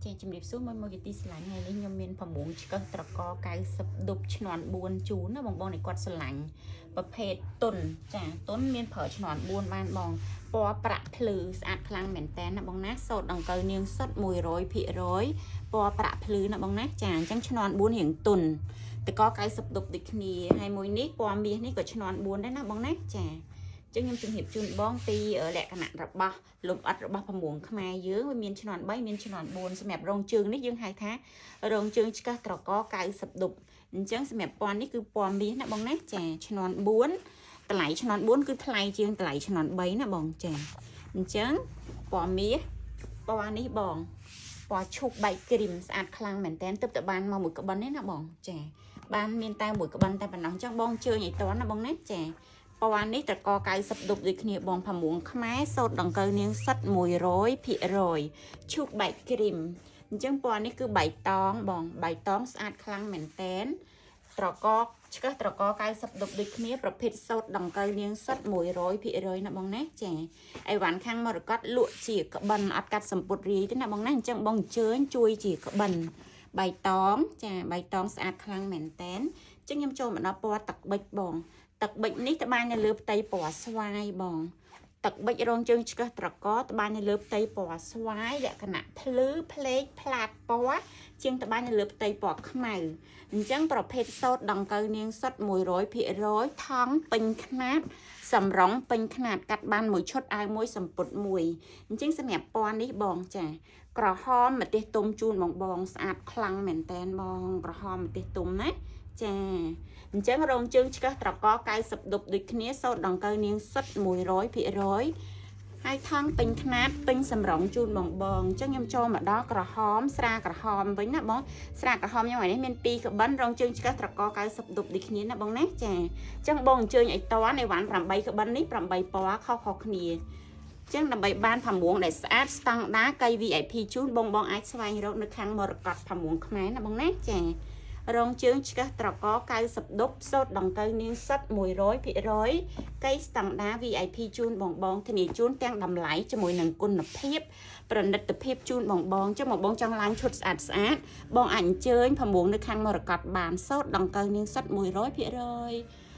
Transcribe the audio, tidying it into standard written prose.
ចេះជំរាបសួរមកទីស្រឡាញ់ថ្ងៃនេះខ្ញុំមានប្រមូលឆ្កឹះត្រក90ដុបឆ្នន់4ជូនណាបងនេះគាត់ស្រឡាញ់ប្រភេទតុនចាតុនមានប្រើឆ្នន់4បានបងពណ៌ប្រាក់ភ្លឺស្អាតខ្លាំងមែនតើណាបងណាសូត្រដង្កូវនាងសុទ្ធ 100% ពណ៌ប្រាក់ភ្លឺណាបងណាចាអញ្ចឹងឆ្នន់4រៀងតុនតក90ដុបដូចគ្នាហើយមួយនេះពណ៌មាសនេះក៏ឆ្នន់4ដែរណាបងណាចាចឹងខ្ញុំជំរាបជូនបងពីលក្ខណៈរបស់លំអិតរបស់ប្រមួងខ្មែរយើងវាមានឆ្នន់3មានឆ្នន់4សម្រាប់រងជើងនេះយើងហៅថារងជើងឆ្កឹះត្រក90ដុបអញ្ចឹងសម្រាប់ពណ៌នេះគឺពណ៌មាសណាបងណាចាឆ្នន់4តម្លៃឆ្នន់4គឺថ្លៃជាងតម្លៃឆ្នន់3ណាបងចាអញ្ចឹងពណ៌មាសពណ៌នេះបងពណ៌ឈូកបែកគ្រីមស្អាតខ្លាំងមែនតើទើបតែបានមកមួយក្បិននេះណាបងចាបានមានតែមួយក្បិនតែប៉ុណ្ណោះអញ្ចឹងបងជើញឲ្យតន់ណាបងណាចាពណ៌នេះត្រក90ដុបដូចគ្នាបងផាមួងខ្មែរសូត្រដង្កូវនាងសុទ្ធ 100% ឈូកបែកគ្រីមអញ្ចឹងពណ៌នេះគឺបៃតងបងបៃតងស្អាតខ្លាំងមែនតែនត្រកឆ្កឹះត្រក90ដុបដូចគ្នាប្រភេទសូត្រដង្កូវនាងសុទ្ធ 100% ណាបងណាចាអីវ៉ាន់ខាងមរកតលក់ជាក្បិនអត់កាត់សម្ពុតរាយទេណាបងណាអញ្ចឹងបងអញ្ជើញជួយជាក្បិនបៃតងចាបៃតងស្អាតខ្លាំងមែនតែនអញ្ចឹងខ្ញុំចូលមកដល់ពណ៌ទឹកប៊ិចបងទឹកប៊ិចនេះត្បាញនៅលើផ្ទៃពណ៌ស្វាយបងទឹកប៊ិចរងជើងឆ្កឹះត្រកត្បាញនៅលើផ្ទៃពណ៌ស្វាយលក្ខណៈភ្លឺផ្លេកផ្លាតពណ៌ជាងត្បាញនៅលើផ្ទៃពណ៌ខ្មៅអញ្ចឹងប្រភេទសូត្រដង្កូវនាងសុទ្ធ 100% ថង់ពេញខ្នាតសម្រងពេញខ្នាតកាត់បានមួយឈុតអាវមួយសម្ពុតមួយអញ្ចឹងសម្រាប់ពណ៌នេះបងចាក្រហមម្ទេសទុំជូនបងស្អាតខ្លាំងមែនតែនបងក្រហមម្ទេសទុំណាចាអញ្ចឹងរងជើងឆ្កឹះត្រក90ដុបដូចគ្នាសូត្រដង្កូវនាងសុទ្ធ 100% ហើយថង់ពេញខ្នាតពេញសម្រងជូនបងអញ្ចឹងខ្ញុំចូលមកដល់ក្រហមស្រាក្រហមវិញណាបងស្រាក្រហមខ្ញុំថ្ងៃនេះមាន2ក្បិនរងជើងឆ្កឹះត្រក90ដុបដូចគ្នាណាបងណាចាអញ្ចឹងបងអញ្ជើញឲ្យតនអីវ៉ាន់8ក្បិននេះ8ពណ៌ខុសៗគ្នាចឹងដើម្បីបានផាមួងដែលស្អាតស្តង់ដាកៃ VIP ជូនបងអាចស្វែងរកនៅខាងមរកតផាមួងខ្មែរណាបងណាចារងជើងឆ្កឹះត្រក90ដុបសូត្រដង្កូវនាងសុទ្ធ 100% កៃស្តង់ដា VIP ជូនបងធានាជូនទាំងតម្លៃជាមួយនឹងគុណភាពប្រណិតភាពជូនបងចឹងបងចង់ឡើងឈុតស្អាតបងអាចអញ្ជើញផាមួងនៅខាងមរកតបានសូត្រដង្កូវនាងសុទ្ធ 100%